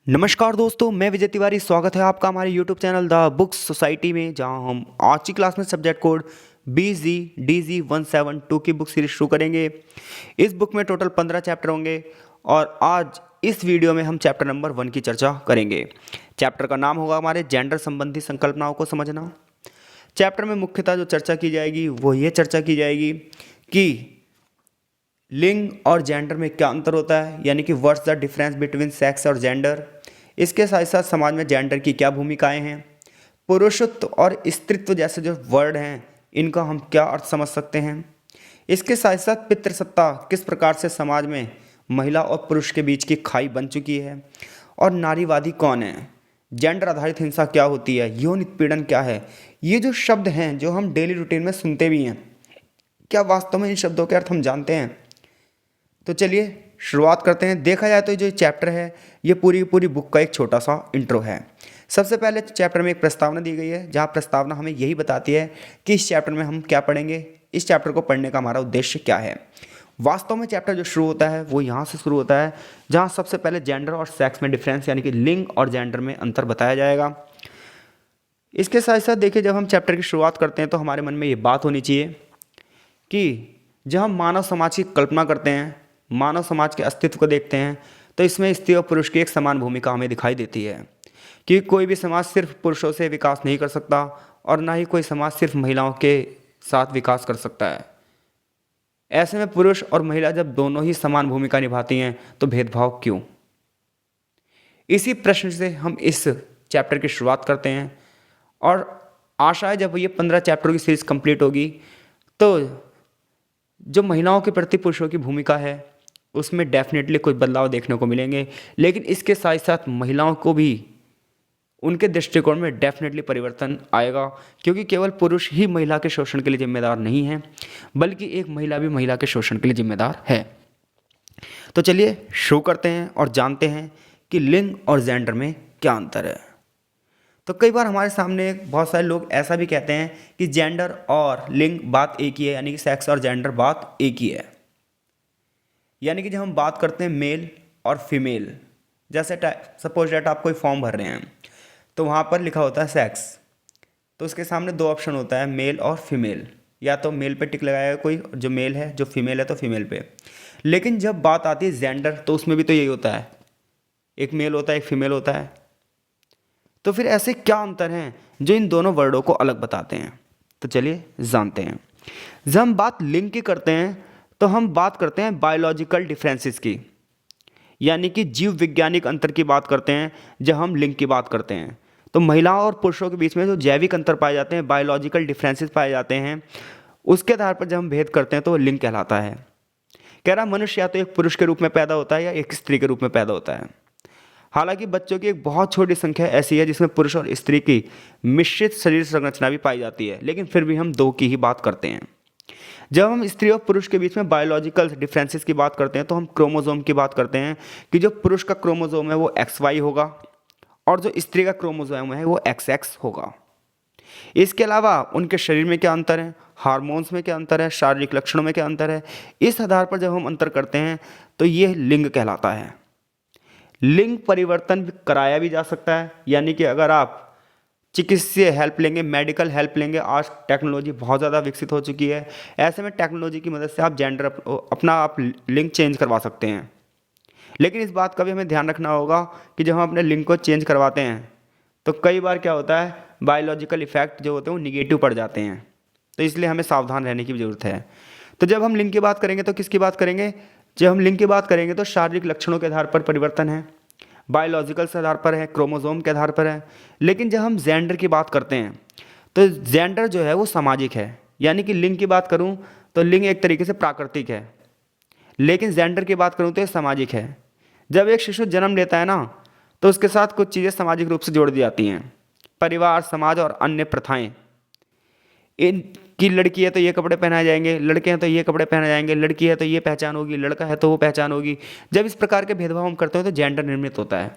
नमस्कार दोस्तों, मैं विजय तिवारी। स्वागत है आपका हमारे YouTube channel the books society में, जहां हम आज की क्लास में सब्जेक्ट कोड BGDG172 की बुक सीरीज शुरू करेंगे। इस बुक में टोटल 15 चैप्टर होंगे और आज इस वीडियो में हम चैप्टर नंबर 1 की चर्चा करेंगे। चैप्टर का नाम होगा हमारे जेंडर संबंधी संकल्पनाओं को समझना। चैप्टर में मुख्यतः जो चर्चा की जाएगी वो ये चर्चा की जाएगी कि लिंग और जेंडर में क्या अंतर होता है, यानी कि what's the difference between sex और जेंडर। इसके साथ साथ समाज में जेंडर की क्या भूमिकाएं हैं, पुरुषत्व और स्त्रीत्व जैसे जो वर्ड हैं इनका हम क्या अर्थ समझ सकते हैं। इसके साथ साथ पितृसत्ता किस प्रकार से समाज में महिला और पुरुष के बीच की खाई बन चुकी है, और नारीवादी कौन है, जेंडर आधारित हिंसा क्या होती है, यौन उत्पीड़न क्या है। ये जो शब्द हैं जो हम डेली रूटीन में सुनते भी हैं, क्या वास्तव में इन शब्दों के अर्थ हम जानते हैं? तो चलिए शुरुआत करते हैं। देखा जाए तो जो चैप्टर है ये पूरी पूरी बुक का एक छोटा सा इंट्रो है। सबसे पहले चैप्टर में एक प्रस्तावना दी गई है, जहाँ प्रस्तावना हमें यही बताती है कि इस चैप्टर में हम क्या पढ़ेंगे, इस चैप्टर को पढ़ने का हमारा उद्देश्य क्या है। वास्तव में चैप्टर जो शुरू होता है वो यहाँ से शुरू होता है, जहाँ सबसे पहले जेंडर और सेक्स में डिफरेंस यानी कि लिंग और जेंडर में अंतर बताया जाएगा। इसके साथ साथ देखिए, जब हम चैप्टर की शुरुआत करते हैं तो हमारे मन में ये बात होनी चाहिए कि जब हम मानव समाज की कल्पना करते हैं, मानव समाज के अस्तित्व को देखते हैं, तो इसमें स्त्री और पुरुष की एक समान भूमिका हमें दिखाई देती है कि कोई भी समाज सिर्फ पुरुषों से विकास नहीं कर सकता और ना ही कोई समाज सिर्फ महिलाओं के साथ विकास कर सकता है। ऐसे में पुरुष और महिला जब दोनों ही समान भूमिका निभाती हैं तो भेदभाव क्यों? इसी प्रश्न से हम इस चैप्टर की शुरुआत करते हैं और आशा है जब ये 15 चैप्टरों की सीरीज कंप्लीट होगी तो जो महिलाओं के प्रति पुरुषों की भूमिका है उसमें डेफिनेटली कुछ बदलाव देखने को मिलेंगे, लेकिन इसके साथ साथ महिलाओं को भी उनके दृष्टिकोण में डेफिनेटली परिवर्तन आएगा, क्योंकि केवल पुरुष ही महिला के शोषण के लिए जिम्मेदार नहीं है, बल्कि एक महिला भी महिला के शोषण के लिए जिम्मेदार है। तो चलिए शुरू करते हैं और जानते हैं कि लिंग और जेंडर में क्या अंतर है। तो कई बार हमारे सामने बहुत सारे लोग ऐसा भी कहते हैं कि जेंडर और लिंग बात एक ही है, यानी कि सेक्स और जेंडर बात एक ही है। यानी कि जब हम बात करते हैं मेल और फीमेल, जैसे सपोज डेट आप कोई फॉर्म भर रहे हैं तो वहाँ पर लिखा होता है सेक्स, तो उसके सामने दो ऑप्शन होता है, मेल और फीमेल। या तो मेल पे टिक लगाएगा कोई जो मेल है, जो फीमेल है तो फीमेल पे। लेकिन जब बात आती है जेंडर तो उसमें भी तो यही होता है, एक मेल होता है एक फीमेल होता है। तो फिर ऐसे क्या अंतर हैं जो इन दोनों वर्डों को अलग बताते हैं? तो चलिए जानते हैं। जब हम बात लिंग की करते हैं तो हम बात करते हैं बायोलॉजिकल डिफरेंसेस की, यानी कि जीव वैज्ञानिक अंतर की बात करते हैं। जब हम लिंग की बात करते हैं तो महिलाओं और पुरुषों के बीच में जो जैविक अंतर पाए जाते हैं, बायोलॉजिकल डिफरेंसेस पाए जाते हैं, उसके आधार पर जब हम भेद करते हैं तो वो लिंग कहलाता है। कह रहा मनुष्य या तो एक पुरुष के रूप में पैदा होता है या एक स्त्री के रूप में पैदा होता है। हालांकि बच्चों की एक बहुत छोटी संख्या ऐसी है जिसमें पुरुष और स्त्री की मिश्रित शरीर संरचना भी पाई जाती है, लेकिन फिर भी हम दो की ही बात करते हैं। जब हम स्त्री और पुरुष के बीच में बायोलॉजिकल डिफरेंसेस की बात करते हैं तो हम क्रोमोसोम की बात करते हैं कि जो पुरुष का क्रोमोसोम है वो XY होगा और जो स्त्री का क्रोमोसोम है वो XX होगा। इसके अलावा उनके शरीर में क्या अंतर है, हार्मोन्स में क्या अंतर है, शारीरिक लक्षणों में क्या अंतर है, इस आधार पर जब हम अंतर करते हैं तो ये लिंग कहलाता है। लिंग परिवर्तन कराया भी जा सकता है, यानी कि अगर आप चिकित्सीय हेल्प लेंगे, मेडिकल हेल्प लेंगे, आज टेक्नोलॉजी बहुत ज़्यादा विकसित हो चुकी है, ऐसे में टेक्नोलॉजी की मदद से आप जेंडर अपना आप लिंग चेंज करवा सकते हैं। लेकिन इस बात का भी हमें ध्यान रखना होगा कि जब हम अपने लिंग को चेंज करवाते हैं तो कई बार क्या होता है, बायोलॉजिकल इफेक्ट जो होते हैं वो निगेटिव पड़ जाते हैं, तो इसलिए हमें सावधान रहने की भी ज़रूरत है। तो जब हम लिंग की बात करेंगे तो किसकी बात करेंगे? जब हम लिंग की बात करेंगे तो शारीरिक लक्षणों के आधार पर परिवर्तन है, बायोलॉजिकल से आधार पर है, क्रोमोसोम के आधार पर है। लेकिन जब हम जेंडर की बात करते हैं तो जेंडर जो है वो सामाजिक है, यानी कि लिंग की बात करूं तो लिंग एक तरीके से प्राकृतिक है, लेकिन जेंडर की बात करूं तो ये सामाजिक है। जब एक शिशु जन्म लेता है ना तो उसके साथ कुछ चीज़ें सामाजिक रूप से जोड़ दी जाती हैं, परिवार, समाज और अन्य प्रथाएं। इनकी लड़की है तो ये कपड़े पहनाए जाएंगे, लड़के हैं तो ये कपड़े पहनाए जाएंगे, लड़की है तो ये पहचान होगी, लड़का है तो वो पहचान होगी। जब इस प्रकार के भेदभाव हम करते हैं तो जेंडर निर्मित होता है।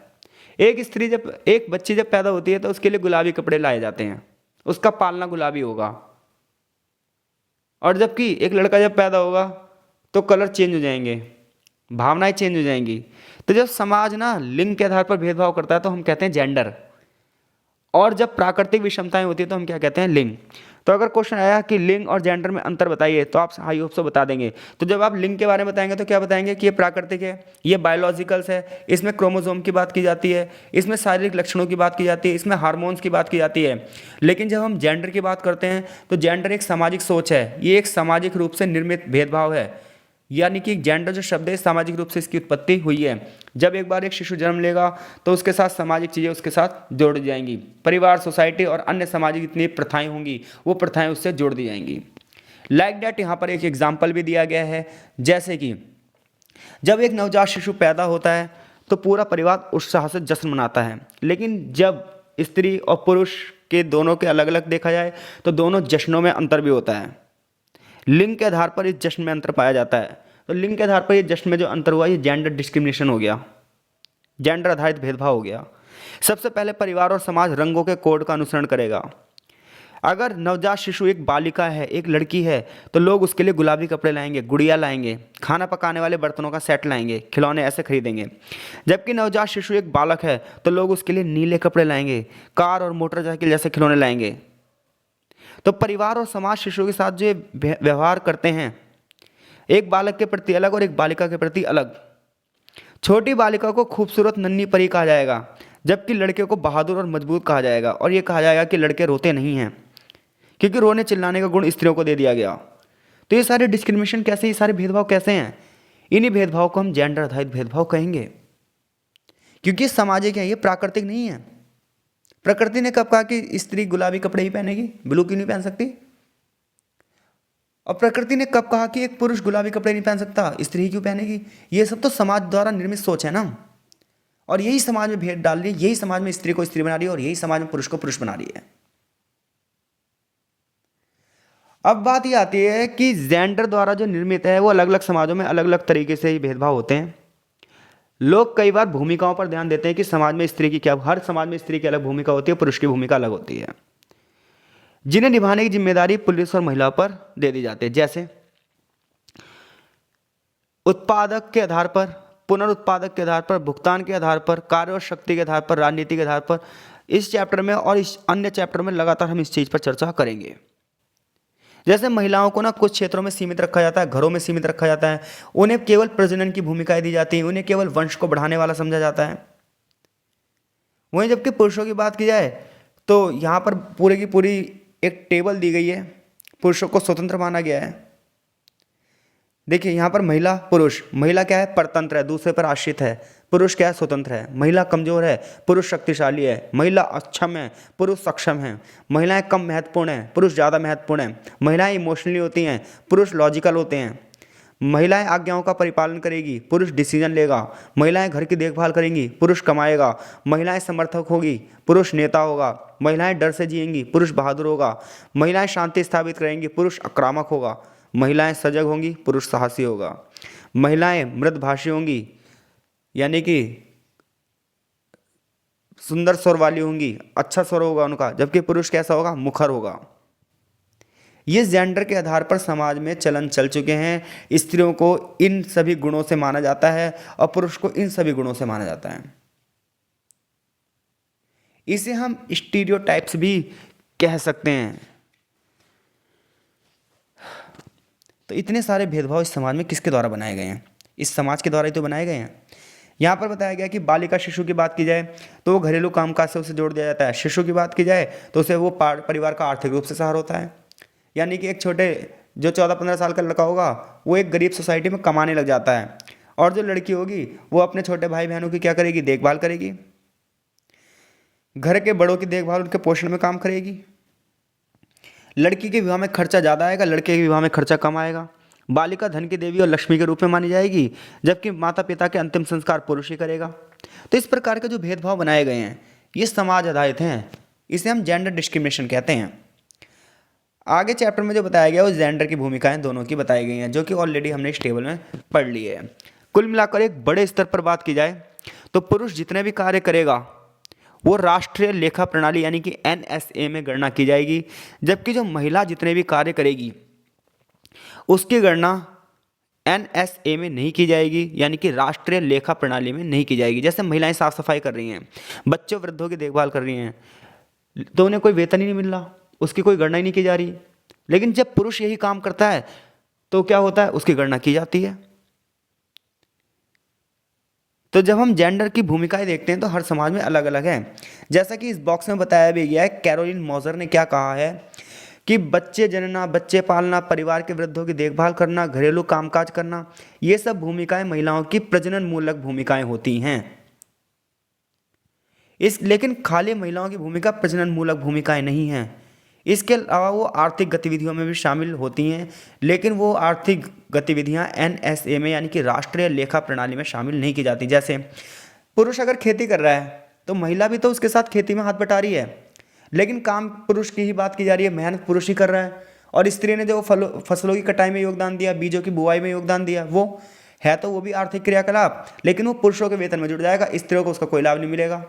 एक बच्ची जब पैदा होती है तो उसके लिए गुलाबी कपड़े लाए जाते हैं, उसका पालना गुलाबी होगा। और जबकि एक लड़का जब पैदा होगा तो कलर चेंज हो जाएंगे, भावनाएं चेंज हो जाएंगी। तो जब समाज ना लिंग के आधार पर भेदभाव करता है तो हम कहते हैं जेंडर, और जब प्राकृतिक विषमताएं होती है तो हम क्या कहते हैं, लिंग। तो अगर क्वेश्चन आया कि लिंग और जेंडर में अंतर बताइए तो आप हाई होप से बता देंगे। तो जब आप लिंग के बारे में बताएंगे तो क्या बताएंगे कि ये प्राकृतिक है, ये बायोलॉजिकल्स है, इसमें क्रोमोसोम की बात की जाती है, इसमें शारीरिक लक्षणों की बात की जाती है, इसमें हार्मोन्स की बात की जाती है। लेकिन जब हम जेंडर की बात करते हैं तो जेंडर एक सामाजिक सोच है, ये एक सामाजिक रूप से निर्मित भेदभाव है। यानी कि जेंडर जो शब्द है सामाजिक रूप से इसकी उत्पत्ति हुई है। जब एक बार एक शिशु जन्म लेगा तो उसके साथ सामाजिक चीज़ें उसके साथ जोड़ दी जाएंगी, परिवार, सोसाइटी और अन्य सामाजिक जितनी प्रथाएं होंगी वो प्रथाएं उससे जोड़ दी जाएंगी। लाइक डैट यहाँ पर एक एग्जाम्पल भी दिया गया है, जैसे कि जब एक नवजात शिशु पैदा होता है तो पूरा परिवार उत्साह से जश्न मनाता है, लेकिन जब स्त्री और पुरुष के दोनों के अलग अलग देखा जाए तो दोनों जश्नों में अंतर भी होता है। लिंग के आधार पर इस जश्न में अंतर पाया जाता है। तो लिंग के आधार पर ये जश्न में जो अंतर हुआ ये जेंडर डिस्क्रिमिनेशन हो गया, जेंडर आधारित भेदभाव हो गया। सबसे पहले परिवार और समाज रंगों के कोड का अनुसरण करेगा। अगर नवजात शिशु एक बालिका है, एक लड़की है, तो लोग उसके लिए गुलाबी कपड़े लाएंगे, गुड़िया लाएंगे, खाना पकाने वाले बर्तनों का सेट लाएंगे, खिलौने ऐसे खरीदेंगे। जबकि नवजात शिशु एक बालक है तो लोग उसके लिए नीले कपड़े लाएंगे, कार और मोटरसाइकिल जैसे खिलौने लाएंगे। तो परिवार और समाज शिशु के साथ जो ये व्यवहार करते हैं, एक बालक के प्रति अलग और एक बालिका के प्रति अलग। छोटी बालिका को खूबसूरत नन्ही परी कहा जाएगा, जबकि लड़के को बहादुर और मजबूत कहा जाएगा। और ये कहा जाएगा कि लड़के रोते नहीं हैं, क्योंकि रोने चिल्लाने का गुण स्त्रियों को दे दिया गया। तो ये सारे डिस्क्रिमिनेशन कैसे, ये सारे भेदभाव कैसे हैं? इन्हीं भेदभाव को हम जेंडर आधारित भेदभाव कहेंगे, क्योंकि सामाजिक है, ये प्राकृतिक नहीं है। प्रकृति ने कब कहा कि स्त्री गुलाबी कपड़े ही पहनेगी, ब्लू क्यों नहीं पहन सकती? और प्रकृति ने कब कहा कि एक पुरुष गुलाबी कपड़े नहीं पहन सकता, स्त्री ही क्यों पहनेगी? ये सब तो समाज द्वारा निर्मित सोच है ना, और यही समाज में भेद डाल रही है, यही समाज में स्त्री को स्त्री बना रही है और यही समाज में पुरुष को पुरुष बना रही है। अब बात ये आती है कि जेंडर द्वारा जो निर्मित है वो अलग अलग समाजों में अलग अलग तरीके से ही भेदभाव होते हैं। लोग कई बार भूमिकाओं पर ध्यान देते हैं कि समाज में स्त्री की क्या, हर समाज में स्त्री की अलग भूमिका होती है, पुरुष की भूमिका अलग होती है, जिन्हें निभाने की जिम्मेदारी पुलिस और महिला पर दे दी जाती है। जैसे उत्पादक के आधार पर, पुनरुत्पादक के आधार पर, भुगतान के आधार पर, कार्य और शक्ति के आधार पर, राजनीति के आधार पर। इस चैप्टर में और इस अन्य चैप्टर में लगातार हम इस चीज़ पर चर्चा करेंगे। जैसे महिलाओं को ना कुछ क्षेत्रों में सीमित रखा जाता है, घरों में सीमित रखा जाता है, उन्हें केवल प्रजनन की भूमिकाएं दी जाती हैं, उन्हें केवल वंश को बढ़ाने वाला समझा जाता है। वहीं जबकि पुरुषों की बात की जाए तो यहाँ पर पूरे की पूरी एक टेबल दी गई है, पुरुषों को स्वतंत्र माना गया है। देखिए यहाँ पर महिला, पुरुष, महिला क्या है, परतंत्र है, दूसरे पर आश्रित है, पुरुष क्या है, स्वतंत्र है। महिला कमजोर है, पुरुष शक्तिशाली है। महिला अक्षम है, पुरुष सक्षम है। महिलाएं कम महत्वपूर्ण हैं, पुरुष ज़्यादा महत्वपूर्ण है। महिलाएं इमोशनली होती हैं, पुरुष लॉजिकल होते हैं। महिलाएं आज्ञाओं का परिपालन करेगी, पुरुष डिसीजन लेगा। महिलाएं घर की देखभाल करेंगी, पुरुष कमाएगा। महिलाएं समर्थक होगी, पुरुष नेता होगा। महिलाएं डर से जिएंगी, पुरुष बहादुर होगा। महिलाएं शांति स्थापित करेंगी, पुरुष आक्रामक होगा। महिलाएं सजग होंगी, पुरुष साहसी होगा। महिलाएं मृदभाषी होंगी, यानी कि सुंदर स्वर वाली होंगी, अच्छा स्वर होगा उनका, जबकि पुरुष कैसा होगा, मुखर होगा। ये जेंडर के आधार पर समाज में चलन चल चुके हैं। स्त्रियों को इन सभी गुणों से माना जाता है और पुरुष को इन सभी गुणों से माना जाता है। इसे हम स्टीरियोटाइप्स भी कह सकते हैं। तो इतने सारे भेदभाव इस समाज में किसके द्वारा बनाए गए हैं? इस समाज के द्वारा ही तो बनाए गए हैं। यहाँ पर बताया गया कि बालिका शिशु की बात की जाए तो वो घरेलू कामकाज से उसे जोड़ दिया जाता है। शिशु की बात की जाए तो उसे वो परिवार का आर्थिक रूप से सहारा होता है। यानी कि एक छोटे जो 14-15 साल का लड़का होगा वो एक गरीब सोसाइटी में कमाने लग जाता है, और जो लड़की होगी वो अपने छोटे भाई बहनों की क्या करेगी, देखभाल करेगी। घर के बड़ों की देखभाल, उनके पोषण में काम करेगी। लड़की के विवाह में खर्चा ज़्यादा आएगा, लड़के के विवाह में खर्चा कम आएगा। बालिका धन की देवी और लक्ष्मी के रूप में मानी जाएगी, जबकि माता पिता के अंतिम संस्कार पुरुष ही करेगा। तो इस प्रकार के जो भेदभाव बनाए गए हैं ये समाज आधारित हैं, इसे हम जेंडर डिस्क्रिमिनेशन कहते हैं। आगे चैप्टर में जो बताया गया वो जेंडर की भूमिकाएं दोनों की बताई गई हैं, जो कि ऑलरेडी हमने इस टेबल में पढ़ ली है। कुल मिलाकर एक बड़े स्तर पर बात की जाए तो पुरुष जितने भी कार्य करेगा वो राष्ट्रीय लेखा प्रणाली यानी कि NSA में गणना की जाएगी, जबकि जो महिला जितने भी कार्य करेगी उसकी गणना NSA में नहीं की जाएगी, यानी कि राष्ट्रीय लेखा प्रणाली में नहीं की जाएगी। जैसे महिलाएं साफ सफाई कर रही हैं, बच्चों वृद्धों की देखभाल कर रही हैं, तो उन्हें कोई वेतन ही नहीं मिल रहा, उसकी कोई गणना ही नहीं की जा रही। लेकिन जब पुरुष यही काम करता है तो क्या होता है, उसकी गणना की जाती है। तो जब हम जेंडर की भूमिकाएं देखते हैं तो हर समाज में अलग अलग है। जैसा कि इस बॉक्स में बताया भी गया है, कैरोलिन मॉजर ने क्या कहा है कि बच्चे जनना, बच्चे पालना, परिवार के वृद्धों की देखभाल करना, घरेलू कामकाज करना, ये सब भूमिकाएं महिलाओं की प्रजनन मूलक भूमिकाएं होती हैं। लेकिन खाली महिलाओं की भूमिका प्रजनन मूलक भूमिकाएं नहीं हैं। इसके अलावा वो आर्थिक गतिविधियों में भी शामिल होती हैं, लेकिन वो आर्थिक गतिविधियां NSA में, यानी कि राष्ट्रीय लेखा प्रणाली में शामिल नहीं की जाती। जैसे पुरुष अगर खेती कर रहा है तो महिला भी तो उसके साथ खेती में हाथ बटा रही है, लेकिन काम पुरुष की ही बात की जा रही है, मेहनत पुरुष ही कर रहा है। और स्त्री ने जो फसलों की कटाई में योगदान दिया, बीजों की बुआई में योगदान दिया, वो है तो वो भी आर्थिक क्रियाकलाप, लेकिन वो पुरुषों के वेतन में जुड़ जाएगा, स्त्रियों को उसका कोई लाभ नहीं मिलेगा।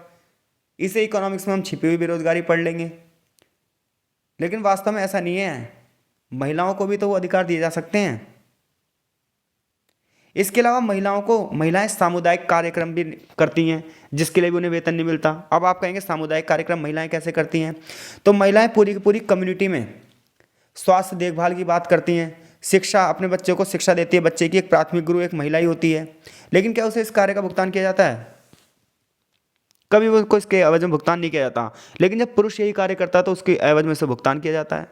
इसे इकोनॉमिक्स में हम छिपी हुई बेरोजगारी पढ़ लेंगे, लेकिन वास्तव में ऐसा नहीं है। महिलाओं को भी तो वो अधिकार दिए जा सकते हैं। इसके अलावा महिलाएं सामुदायिक कार्यक्रम भी करती हैं, जिसके लिए भी उन्हें वेतन नहीं मिलता। अब आप कहेंगे सामुदायिक कार्यक्रम महिलाएं कैसे करती हैं? तो महिलाएं पूरी की पूरी कम्युनिटी में स्वास्थ्य देखभाल की बात करती हैं, शिक्षा, अपने बच्चों को शिक्षा देती है। बच्चे की एक प्राथमिक गुरु एक महिला ही होती है, लेकिन क्या उसे इस कार्य का भुगतान किया जाता है? कभी वो उसको इसके एवज में भुगतान नहीं किया जाता। लेकिन जब पुरुष यही कार्य करता है तो उसके एवज में उसे भुगतान किया जाता है।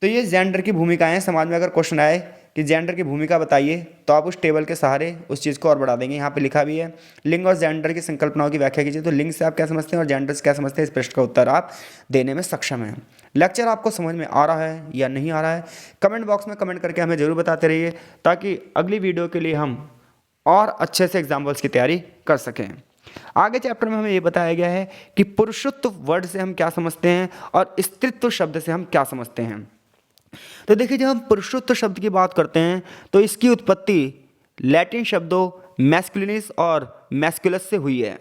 तो ये जेंडर की भूमिकाएं हैं। समाज में अगर क्वेश्चन आए कि जेंडर की भूमिका बताइए, तो आप उस टेबल के सहारे उस चीज़ को और बढ़ा देंगे। यहाँ पे लिखा भी है, लिंग और जेंडर की संकल्पनाओं की व्याख्या कीजिए। तो लिंग से आप क्या समझते हैं और जेंडर से क्या समझते हैं, इस प्रश्न का उत्तर आप देने में सक्षम हैं। लेक्चर आपको समझ में आ रहा है या नहीं आ रहा है, कमेंट बॉक्स में कमेंट करके हमें जरूर बताते रहिए, ताकि अगली वीडियो के लिए हम और अच्छे से एग्जाम्पल्स की तैयारी कर सकें। आगे चैप्टर में हमें ये बताया गया है कि पुरुषत्व वर्ड से हम क्या समझते हैं और स्त्रीत्व शब्द से हम क्या समझते हैं। तो देखिए, जब हम पुरुषत्व शब्द की बात करते हैं तो इसकी उत्पत्ति लैटिन शब्दों मैस्कुलिनिस और मैस्कुलस से हुई है,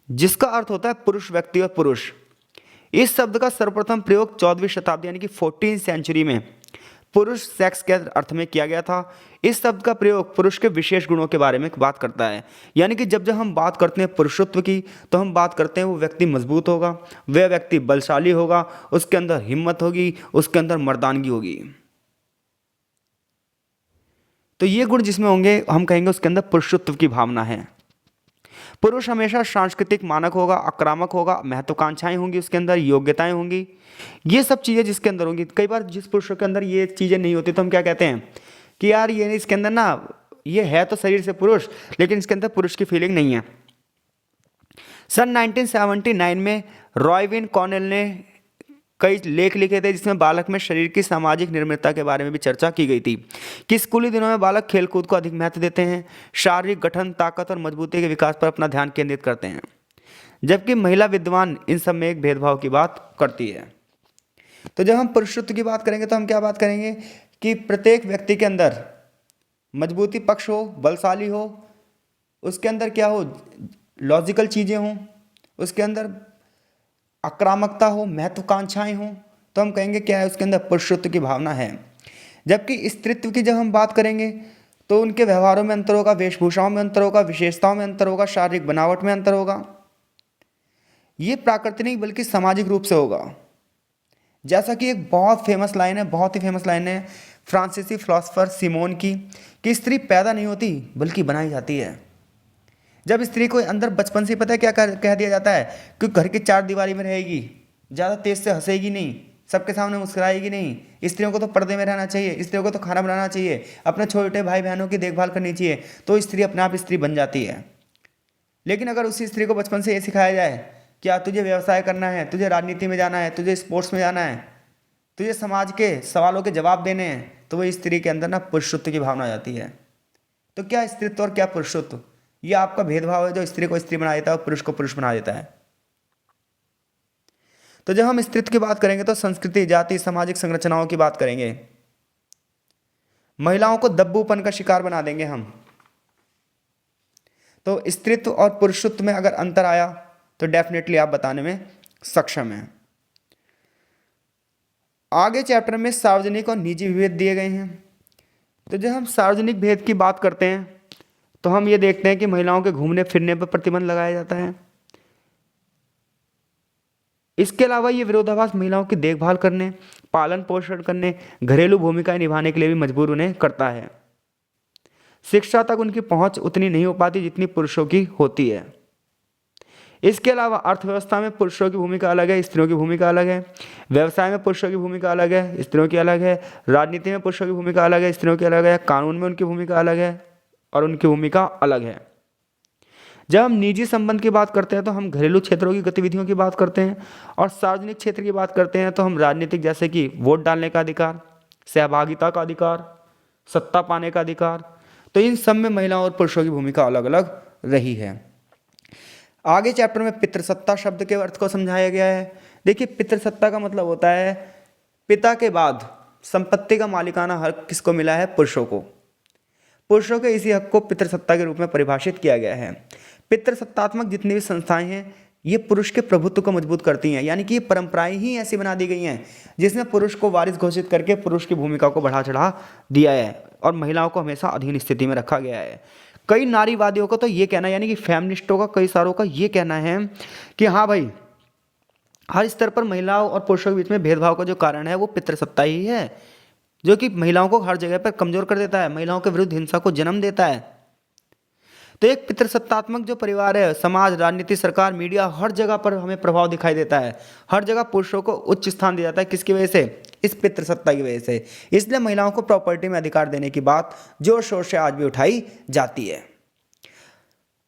जिसका अर्थ होता है पुरुष व्यक्ति और पुरुष। इस शब्द का सर्वप्रथम प्रयोग 14वीं शताब्दी यानी कि 14th सेंचुरी में पुरुष सेक्स के अर्थ में किया गया था। इस शब्द का प्रयोग पुरुष के विशेष गुणों के बारे में बात करता है, यानी कि जब जब हम बात करते हैं पुरुषत्व की, तो हम बात करते हैं वो व्यक्ति मजबूत होगा, वह व्यक्ति बलशाली होगा, उसके अंदर हिम्मत होगी, उसके अंदर मर्दानगी होगी। तो ये गुण जिसमें होंगे हम कहेंगे उसके अंदर पुरुषत्व की भावना है। पुरुष हमेशा सांस्कृतिक मानक होगा, आक्रामक होगा, महत्वाकांक्षाएं होंगी, उसके अंदर योग्यताएं होंगी, ये सब चीज़ें जिसके अंदर होंगी। कई बार जिस पुरुषों के अंदर ये चीज़ें नहीं होती तो हम क्या कहते हैं कि यार ये इसके अंदर ना, ये है तो शरीर से पुरुष, लेकिन इसके अंदर पुरुष की फीलिंग नहीं है। सन 1979 में रॉयविन कॉनेल ने कई लेख लिखे थे, जिसमें बालक में शरीर की सामाजिक निर्मितता के बारे में भी चर्चा की गई थी कि स्कूली दिनों में बालक खेलकूद को अधिक महत्व देते हैं, शारीरिक गठन, ताकत और मजबूती के विकास पर अपना ध्यान केंद्रित करते हैं, जबकि महिला विद्वान इन सब में एक भेदभाव की बात करती है। तो जब हम पुरुषत्व की बात करेंगे तो हम क्या बात करेंगे कि प्रत्येक व्यक्ति के अंदर मजबूती पक्ष हो, बलशाली हो, उसके अंदर क्या हो, लॉजिकल चीज़ें हों, उसके अंदर आक्रामकता हो, महत्वाकांक्षाएं हों, तो हम कहेंगे क्या है, उसके अंदर पुरुषत्व की भावना है। जबकि स्त्रीत्व की जब हम बात करेंगे तो उनके व्यवहारों में अंतर होगा, वेशभूषाओं में अंतर होगा, विशेषताओं में अंतर होगा, शारीरिक बनावट में अंतर होगा। ये प्राकृतिक नहीं बल्कि सामाजिक रूप से होगा। जैसा कि एक बहुत फेमस लाइन है, बहुत ही फेमस लाइन है फ्रांसीसी फिलोसोफर सिमोन की, कि स्त्री पैदा नहीं होती बल्कि बनाई जाती है। जब स्त्री को अंदर बचपन से पता है क्या कह दिया जाता है कि घर की चार दीवारी में रहेगी, ज़्यादा तेज से हंसेगी नहीं, सबके सामने मुस्कुराएगी नहीं, स्त्रियों को तो पर्दे में रहना चाहिए, स्त्रियों को तो खाना बनाना चाहिए, अपने छोटे भाई बहनों की देखभाल करनी चाहिए, तो स्त्री अपने आप स्त्री बन जाती है। लेकिन अगर उसी स्त्री को बचपन से ये सिखाया जाए क्या तुझे व्यवसाय करना है, तुझे राजनीति में जाना है, तुझे स्पोर्ट्स में जाना है, तुझे समाज के सवालों के जवाब देने हैं, तो वह स्त्री के अंदर ना पुरुषत्व की भावना आ जाती है। तो क्या स्त्रीत्व और क्या पुरुषत्व, ये आपका भेदभाव है जो स्त्री को स्त्री बना देता है और पुरुष को पुरुष बना देता है। तो जब हम स्त्रीत्व की बात करेंगे तो संस्कृति, जाति, सामाजिक संरचनाओं की बात करेंगे। महिलाओं को दब्बूपन का शिकार बना देंगे हम। तो स्त्रीत्व और पुरुषत्व में अगर अंतर आया तो डेफिनेटली आप बताने में सक्षम हैं। आगे चैप्टर में सार्वजनिक और निजी विभेद दिए गए हैं। तो जब हम सार्वजनिक भेद की बात करते हैं तो हम ये देखते हैं कि महिलाओं के घूमने फिरने पर प्रतिबंध लगाया जाता है। इसके अलावा ये विरोधाभास महिलाओं की देखभाल करने, पालन पोषण करने, घरेलू भूमिकाएं निभाने के लिए भी मजबूर उन्हें करता है। शिक्षा तक उनकी पहुंच उतनी नहीं हो पाती जितनी पुरुषों की होती है। इसके अलावा अर्थव्यवस्था में पुरुषों की भूमिका अलग है, स्त्रियों की भूमिका अलग है। व्यवसाय में पुरुषों की भूमिका अलग है, स्त्रियों की अलग है। राजनीति में पुरुषों की भूमिका अलग है, स्त्रियों की अलग है। कानून में उनकी भूमिका अलग है और उनकी भूमिका अलग है। जब हम निजी संबंध की बात करते हैं तो हम घरेलू क्षेत्रों की गतिविधियों की बात करते हैं, और सार्वजनिक क्षेत्र की बात करते हैं तो हम राजनीतिक, जैसे कि वोट डालने का अधिकार, सहभागिता का अधिकार, सत्ता पाने का अधिकार, तो इन सब में महिलाओं और पुरुषों की भूमिका अलग अलग रही है। आगे चैप्टर में पितृसत्ता शब्द के अर्थ को समझाया गया है। देखिए, पितृसत्ता का मतलब होता है पिता के बाद संपत्ति का मालिकाना हक किसको मिला है? पुरुषों को। पुरुषों के इसी हक को पितृसत्ता के रूप में परिभाषित किया गया है। पितृसत्तात्मक जितनी भी संस्थाएं हैं ये पुरुष के प्रभुत्व को मजबूत करती हैं, यानी कि ये परंपराएं ही ऐसी बना दी गई हैं जिसमें पुरुष को वारिस घोषित करके पुरुष की भूमिका को बढ़ा चढ़ा दिया है और महिलाओं को हमेशा अधीन स्थिति में रखा गया है। कई नारीवादियों का तो ये कहना है, यानी कि फेमिनिस्टों का, कई सारों का ये कहना है कि हाँ भाई, हर स्तर पर महिलाओं और पुरुषों के बीच में भेदभाव का जो कारण है वो पितृसत्ता ही है, जो कि महिलाओं को हर जगह पर कमजोर कर देता है, महिलाओं के विरुद्ध हिंसा को जन्म देता है। तो एक पितृसत्तात्मक जो परिवार है, समाज, राजनीति, सरकार, मीडिया, हर जगह पर हमें प्रभाव दिखाई देता है। हर जगह पुरुषों को उच्च स्थान दिया जाता है। किसकी वजह से? इस पितृसत्ता की वजह से। इसलिए महिलाओं को प्रॉपर्टी में अधिकार देने की बात जोर शोर से आज भी उठाई जाती है।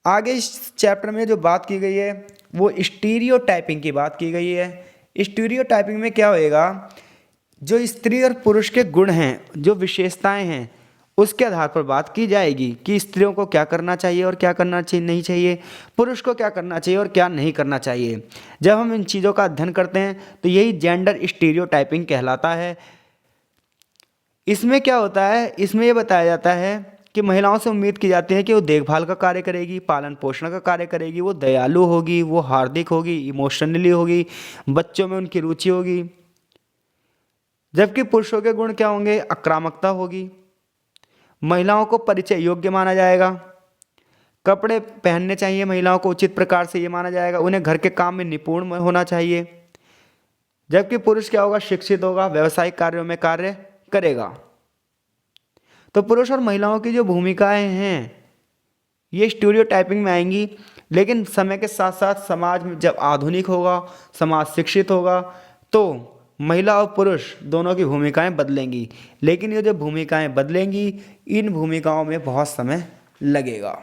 आगे इस चैप्टर में जो बात की गई है वो स्टीरियोटाइपिंग की बात की गई है। स्टीरियोटाइपिंग में क्या होएगा, जो स्त्री और पुरुष के गुण हैं, जो विशेषताएं हैं, उसके आधार पर बात की जाएगी कि स्त्रियों को क्या करना चाहिए और क्या करना चाहिए नहीं चाहिए, पुरुष को क्या करना चाहिए और क्या नहीं करना चाहिए। जब हम इन चीज़ों का अध्ययन करते हैं तो यही जेंडर स्टीरियोटाइपिंग कहलाता है। इसमें क्या होता है, इसमें ये बताया जाता है कि महिलाओं से उम्मीद की जाती है कि वो देखभाल का कार्य करेगी, पालन पोषण का कार्य करेगी, वो दयालु होगी, वो हार्दिक होगी, इमोशनली होगी, बच्चों में उनकी रुचि होगी। जबकि पुरुषों के गुण क्या होंगे? आक्रामकता होगी, महिलाओं को परिचय योग्य माना जाएगा, कपड़े पहनने चाहिए महिलाओं को उचित प्रकार से ये माना जाएगा, उन्हें घर के काम में निपुण होना चाहिए। जबकि पुरुष क्या होगा? शिक्षित होगा, व्यावसायिक कार्यों में कार्य करेगा। तो पुरुष और महिलाओं की जो भूमिकाएं हैं ये स्टीरियोटाइपिंग में आएंगी, लेकिन समय के साथ साथ समाज में जब आधुनिक होगा, समाज शिक्षित होगा, तो महिला और पुरुष दोनों की भूमिकाएं बदलेंगी। लेकिन ये जो भूमिकाएं बदलेंगी, इन भूमिकाओं में बहुत समय लगेगा।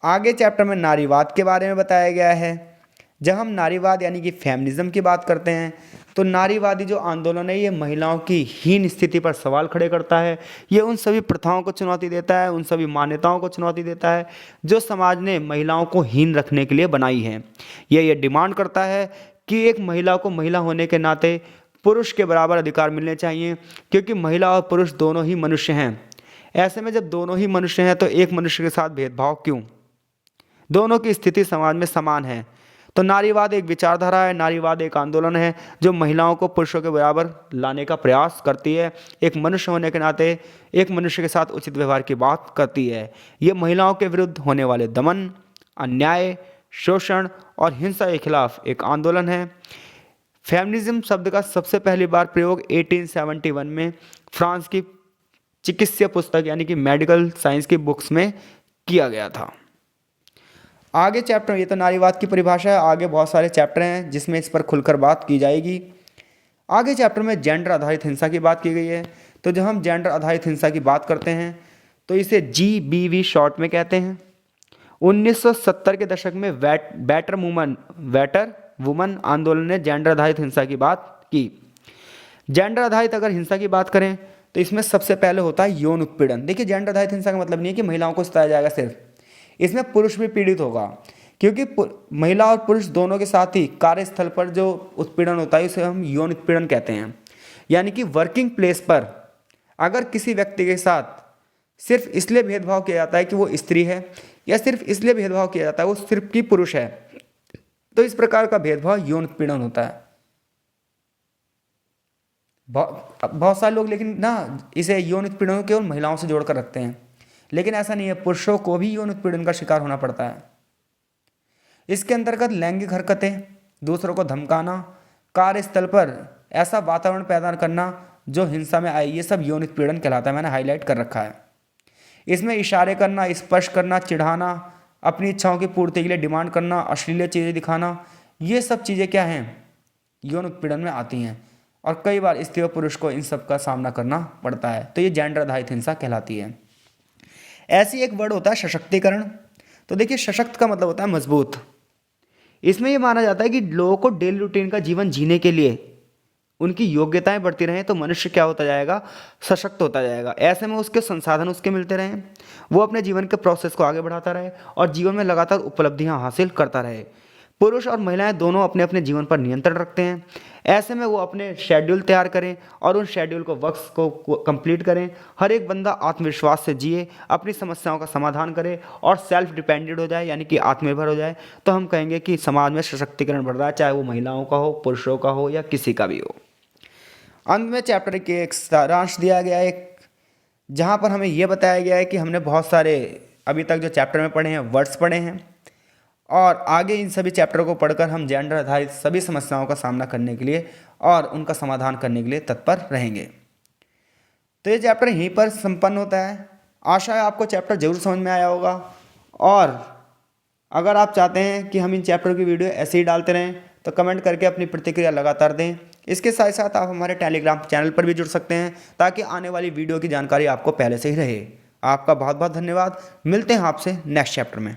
आगे चैप्टर में नारीवाद के बारे में बताया गया है। जब हम नारीवाद यानी कि फेमिनिज्म की बात करते हैं तो नारीवादी जो आंदोलन है ये महिलाओं की हीन स्थिति पर सवाल खड़े करता है। ये उन सभी प्रथाओं को चुनौती देता है, उन सभी मान्यताओं को चुनौती देता है जो समाज ने महिलाओं को हीन रखने के लिए बनाई हैं। ये डिमांड करता है कि एक महिला को महिला होने के नाते पुरुष के बराबर अधिकार मिलने चाहिए, क्योंकि महिला और पुरुष दोनों ही मनुष्य हैं। ऐसे में जब दोनों ही मनुष्य हैं तो एक मनुष्य के साथ भेदभाव क्यों? दोनों की स्थिति समाज में समान है। तो नारीवाद एक विचारधारा है, नारीवाद एक आंदोलन है जो महिलाओं को पुरुषों के बराबर लाने का प्रयास करती है। एक मनुष्य होने के नाते एक मनुष्य के साथ उचित व्यवहार की बात करती है। ये महिलाओं के विरुद्ध होने वाले दमन, अन्याय, शोषण और हिंसा के खिलाफ एक आंदोलन है। फेमिनिज्म शब्द का सबसे पहली बार प्रयोग 1871 में फ्रांस की चिकित्सा पुस्तक यानी कि मेडिकल साइंस की बुक्स में किया गया था। आगे चैप्टर, ये तो नारीवाद की परिभाषा है, आगे बहुत सारे चैप्टर हैं जिसमें इस पर खुलकर बात की जाएगी। आगे चैप्टर में जेंडर आधारित हिंसा की बात की गई है। तो जब हम जेंडर आधारित हिंसा की बात करते हैं तो इसे GBV शॉर्ट में कहते हैं। 1970 के दशक में वेटर वुमन आंदोलन ने जेंडर आधारित हिंसा की बात की। जेंडर आधारित अगर हिंसा की बात करें तो इसमें सबसे पहले होता है यौन उत्पीड़न। देखिए, जेंडर आधारित हिंसा का मतलब नहीं है कि महिलाओं को सताया जाएगा सिर्फ, इसमें पुरुष भी पीड़ित होगा, क्योंकि महिला और पुरुष दोनों के साथ ही कार्यस्थल पर जो उत्पीड़न होता है उसे हम यौन उत्पीड़न कहते हैं। यानी कि वर्किंग प्लेस पर अगर किसी व्यक्ति के साथ सिर्फ इसलिए भेदभाव किया जाता है कि वो स्त्री है, या सिर्फ इसलिए भेदभाव किया जाता है वो सिर्फ की पुरुष है, तो इस प्रकार का भेदभाव यौन उत्पीड़न होता है। बहुत सारे लोग लेकिन ना इसे यौन उत्पीड़न को केवल महिलाओं से जोड़कर रखते हैं, लेकिन ऐसा नहीं है, पुरुषों को भी यौन उत्पीड़न का शिकार होना पड़ता है। इसके अंतर्गत लैंगिक हरकतें, दूसरों को धमकाना, कार्यस्थल पर ऐसा वातावरण पैदा करना जो हिंसा में आए, ये सब यौन उत्पीड़न कहलाता है। मैंने हाईलाइट कर रखा है। इसमें इशारे करना, स्पर्श करना, चिढ़ाना, अपनी इच्छाओं की पूर्ति के लिए डिमांड करना, अश्लील चीज़ें दिखाना, ये सब चीज़ें क्या हैं, यौन उत्पीड़न में आती हैं। और कई बार स्त्री और पुरुष को इन सब का सामना करना पड़ता है, तो ये जेंडर आधारित हिंसा कहलाती है। ऐसी एक वर्ड होता है सशक्तिकरण। तो देखिए, सशक्त का मतलब होता है मजबूत। इसमें ये माना जाता है कि लोगों को डेली रूटीन का जीवन जीने के लिए उनकी योग्यताएं बढ़ती रहें तो मनुष्य क्या होता जाएगा, सशक्त होता जाएगा। ऐसे में उसके संसाधन उसके मिलते रहें, वो अपने जीवन के प्रोसेस को आगे बढ़ाता रहे और जीवन में लगातार उपलब्धियां हासिल करता रहे। पुरुष और महिलाएं दोनों अपने अपने जीवन पर नियंत्रण रखते हैं। ऐसे में वो अपने शेड्यूल तैयार करें और उन शेड्यूल को वक्त को कंप्लीट करें। हर एक बंदा आत्मविश्वास से जिए, अपनी समस्याओं का समाधान करे और सेल्फ डिपेंडेंट हो जाए, यानी कि आत्मनिर्भर हो जाए। तो हम कहेंगे कि समाज में सशक्तिकरण बढ़ रहा है, चाहे वो महिलाओं का हो, पुरुषों का हो या किसी का भी हो। अंत में चैप्टर के एक सारांश दिया गया है, जहाँ पर हमें यह बताया गया है कि हमने बहुत सारे अभी तक जो चैप्टर में पढ़े हैं वर्ड्स पढ़े हैं, और आगे इन सभी चैप्टरों को पढ़कर हम जेंडर आधारित सभी समस्याओं का सामना करने के लिए और उनका समाधान करने के लिए तत्पर रहेंगे। तो ये चैप्टर यहीं पर संपन्न होता है। आशा है आपको चैप्टर जरूर समझ में आया होगा, और अगर आप चाहते हैं कि हम इन चैप्टर की वीडियो ऐसे ही डालते रहें तो कमेंट करके अपनी प्रतिक्रिया लगातार दें। इसके साथ साथ आप हमारे टेलीग्राम चैनल पर भी जुड़ सकते हैं ताकि आने वाली वीडियो की जानकारी आपको पहले से ही रहे। आपका बहुत बहुत धन्यवाद। मिलते हैं आपसे नेक्स्ट चैप्टर में।